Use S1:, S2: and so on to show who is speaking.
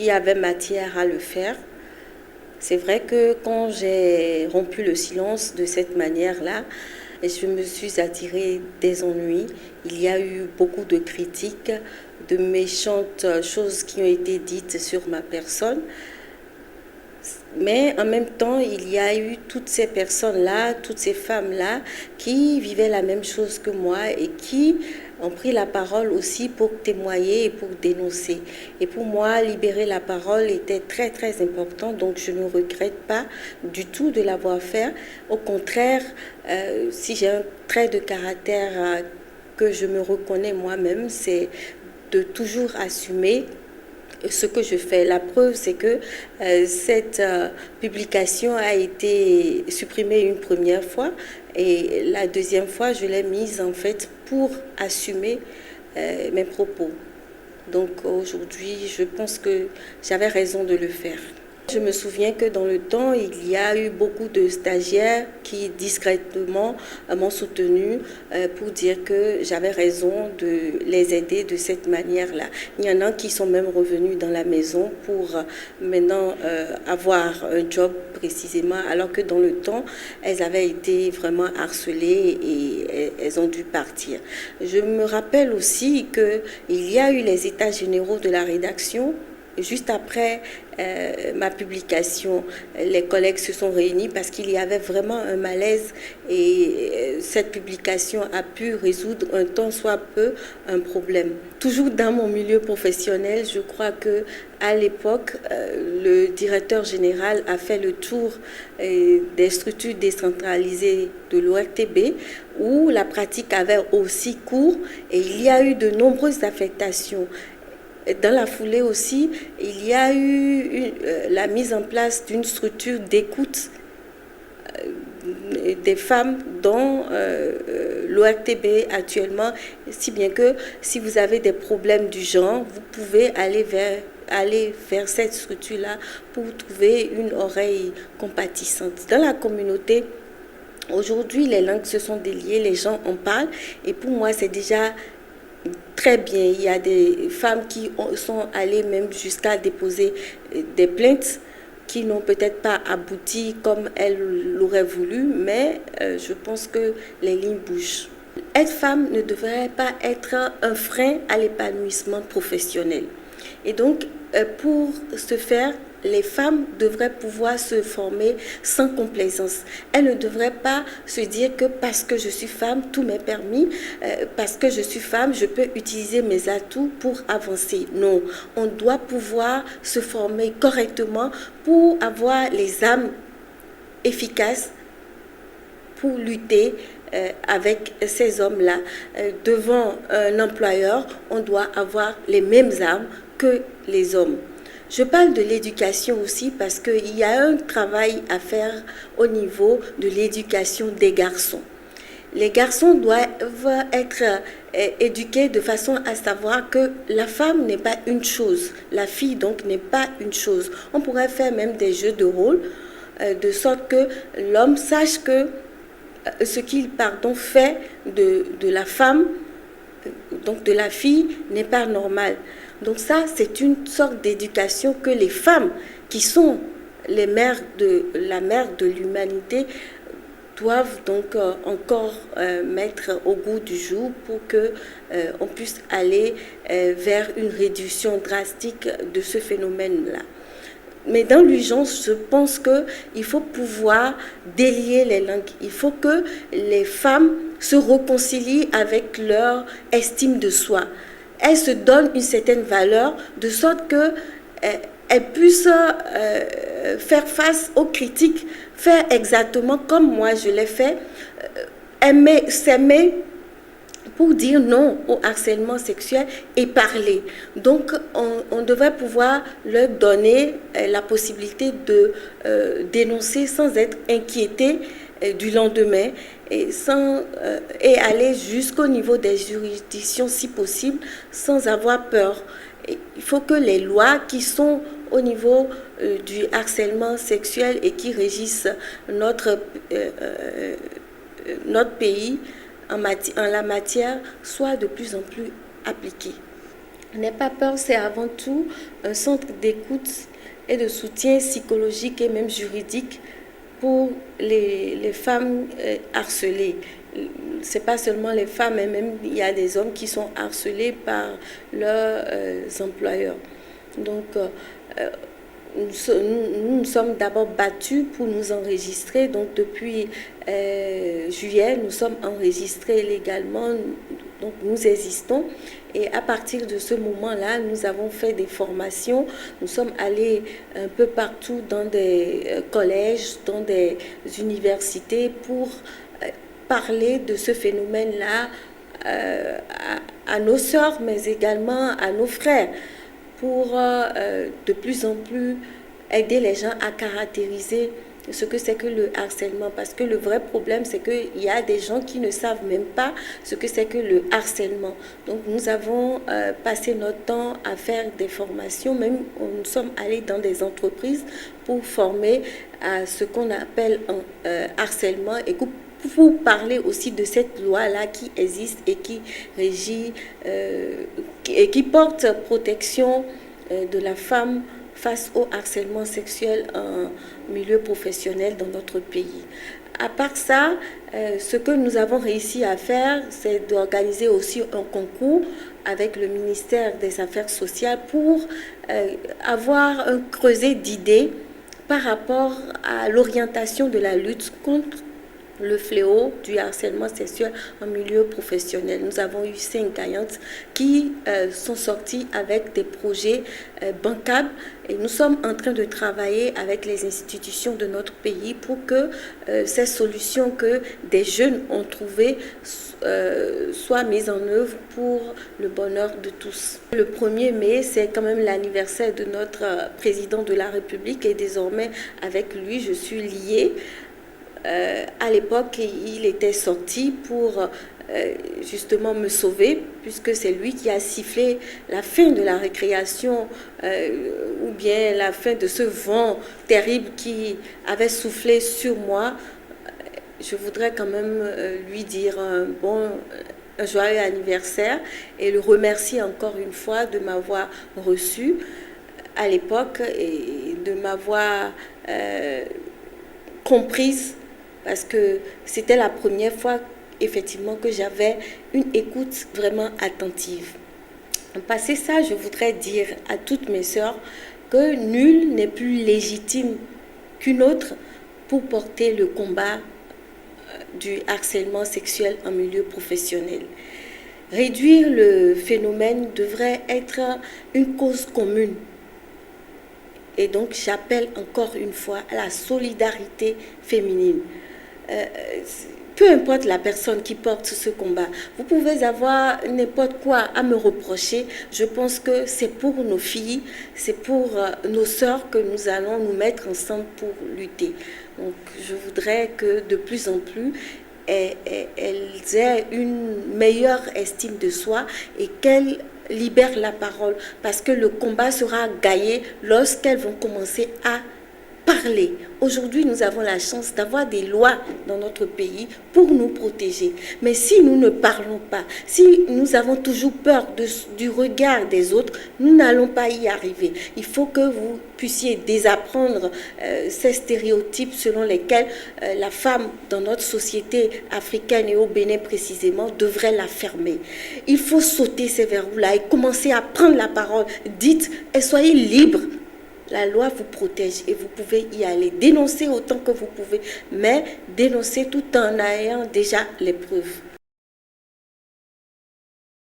S1: y avait matière à le faire. C'est vrai que quand j'ai rompu le silence de cette manière-là, je me suis attirée des ennuis. Il y a eu beaucoup de critiques, de méchantes choses qui ont été dites sur ma personne. Mais en même temps, il y a eu toutes ces personnes-là, toutes ces femmes-là qui vivaient la même chose que moi et qui ont pris la parole aussi pour témoigner et pour dénoncer. Et pour moi, libérer la parole était très très important, donc je ne regrette pas du tout de l'avoir fait. Au contraire, si j'ai un trait de caractère que je me reconnais moi-même, c'est de toujours assumer ce que je fais. La preuve, c'est que cette publication a été supprimée une première fois et la deuxième fois, je l'ai mise en fait pour assumer mes propos. Donc aujourd'hui, je pense que j'avais raison de le faire. Je me souviens que dans le temps, il y a eu beaucoup de stagiaires qui discrètement m'ont soutenue pour dire que j'avais raison de les aider de cette manière-là. Il y en a qui sont même revenus dans la maison pour maintenant avoir un job précisément, alors que dans le temps, elles avaient été vraiment harcelées et elles ont dû partir. Je me rappelle aussi qu'il y a eu les états généraux de la rédaction. Juste après ma publication, les collègues se sont réunis parce qu'il y avait vraiment un malaise et cette publication a pu résoudre un tant soit peu un problème. Toujours dans mon milieu professionnel, je crois que à l'époque, le directeur général a fait le tour des structures décentralisées de l'ORTB où la pratique avait aussi cours et il y a eu de nombreuses affectations. Dans la foulée aussi, il y a eu la mise en place d'une structure d'écoute des femmes dans l'ORTB actuellement, si bien que si vous avez des problèmes du genre, vous pouvez aller vers cette structure-là pour trouver une oreille compatissante. Dans la communauté, aujourd'hui, les langues se sont déliées, les gens en parlent, et pour moi, c'est déjà très bien. Il y a des femmes qui sont allées même jusqu'à déposer des plaintes qui n'ont peut-être pas abouti comme elles l'auraient voulu, mais je pense que les lignes bougent. Être femme ne devrait pas être un frein à l'épanouissement professionnel. Et donc, pour ce faire, les femmes devraient pouvoir se former sans complaisance. Elles ne devraient pas se dire que parce que je suis femme, tout m'est permis, parce que je suis femme, je peux utiliser mes atouts pour avancer. Non, on doit pouvoir se former correctement pour avoir les âmes efficaces pour lutter avec ces hommes-là. Devant un employeur, on doit avoir les mêmes armes que les hommes. Je parle de l'éducation aussi parce qu'il y a un travail à faire au niveau de l'éducation des garçons. Les garçons doivent être éduqués de façon à savoir que la femme n'est pas une chose, la fille donc n'est pas une chose. On pourrait faire même des jeux de rôle de sorte que l'homme sache que ce qu'il fait de la femme, donc de la fille, n'est pas normal. Donc ça, c'est une sorte d'éducation que les femmes, qui sont la mère de l'humanité, doivent donc encore mettre au goût du jour pour que on puisse aller vers une réduction drastique de ce phénomène-là. Mais dans l'urgence, je pense qu'il faut pouvoir délier les langues. Il faut que les femmes se réconcilient avec leur estime de soi. Elles se donnent une certaine valeur de sorte qu'elles puissent faire face aux critiques, faire exactement comme moi je l'ai fait, s'aimer pour dire non au harcèlement sexuel et parler. Donc, on devrait pouvoir leur donner la possibilité de dénoncer sans être inquiété du lendemain et aller jusqu'au niveau des juridictions si possible sans avoir peur. Il faut que les lois qui sont au niveau du harcèlement sexuel et qui régissent notre pays en la matière soit de plus en plus appliquée. N'aie pas peur, c'est avant tout un centre d'écoute et de soutien psychologique et même juridique pour les femmes harcelées. C'est pas seulement les femmes, mais même il y a des hommes qui sont harcelés par leurs employeurs. Donc, nous sommes d'abord battus pour nous enregistrer. Donc, depuis juillet, nous sommes enregistrés légalement. Donc, nous existons. Et à partir de ce moment-là, nous avons fait des formations. Nous sommes allés un peu partout dans des collèges, dans des universités pour parler de ce phénomène-là à nos sœurs, mais également à nos frères, pour de plus en plus aider les gens à caractériser ce que c'est que le harcèlement. Parce que le vrai problème, c'est qu'il y a des gens qui ne savent même pas ce que c'est que le harcèlement. Donc nous avons passé notre temps à faire des formations, même nous sommes allés dans des entreprises pour former à ce qu'on appelle un harcèlement et pour parler aussi de cette loi-là qui existe et qui régit et qui porte protection de la femme face au harcèlement sexuel en milieu professionnel dans notre pays. À part ça, ce que nous avons réussi à faire, c'est d'organiser aussi un concours avec le ministère des Affaires sociales pour avoir un creuset d'idées par rapport à l'orientation de la lutte contre le fléau du harcèlement sexuel en milieu professionnel. Nous avons eu 5 gagnantes qui sont sorties avec des projets bancables et nous sommes en train de travailler avec les institutions de notre pays pour que ces solutions que des jeunes ont trouvées soient mises en œuvre pour le bonheur de tous. Le 1er mai, c'est quand même l'anniversaire de notre président de la République et désormais avec lui, je suis liée. À l'époque, il était sorti pour justement me sauver, puisque c'est lui qui a sifflé la fin de la récréation ou bien la fin de ce vent terrible qui avait soufflé sur moi. Je voudrais quand même lui dire un joyeux anniversaire et le remercier encore une fois de m'avoir reçu à l'époque et de m'avoir comprise, parce que c'était la première fois effectivement que j'avais une écoute vraiment attentive. Passé ça, je voudrais dire à toutes mes sœurs que nul n'est plus légitime qu'une autre pour porter le combat du harcèlement sexuel en milieu professionnel. Réduire le phénomène devrait être une cause commune. Et donc, j'appelle encore une fois à la solidarité féminine. Peu importe la personne qui porte ce combat, vous pouvez avoir n'importe quoi à me reprocher. Je pense que c'est pour nos filles, c'est pour nos sœurs que nous allons nous mettre ensemble pour lutter. Donc, je voudrais que de plus en plus, elles aient une meilleure estime de soi et qu'elles libèrent la parole, parce que le combat sera gagné lorsqu'elles vont commencer à parler. Aujourd'hui, nous avons la chance d'avoir des lois dans notre pays pour nous protéger. Mais si nous ne parlons pas, si nous avons toujours peur du regard des autres, nous n'allons pas y arriver. Il faut que vous puissiez désapprendre ces stéréotypes selon lesquels la femme dans notre société africaine et au Bénin précisément devrait la fermer. Il faut sauter ces verrous-là et commencer à prendre la parole. Dites et soyez libres. La loi vous protège et vous pouvez y aller. Dénoncer autant que vous pouvez, mais dénoncer tout en ayant déjà les preuves.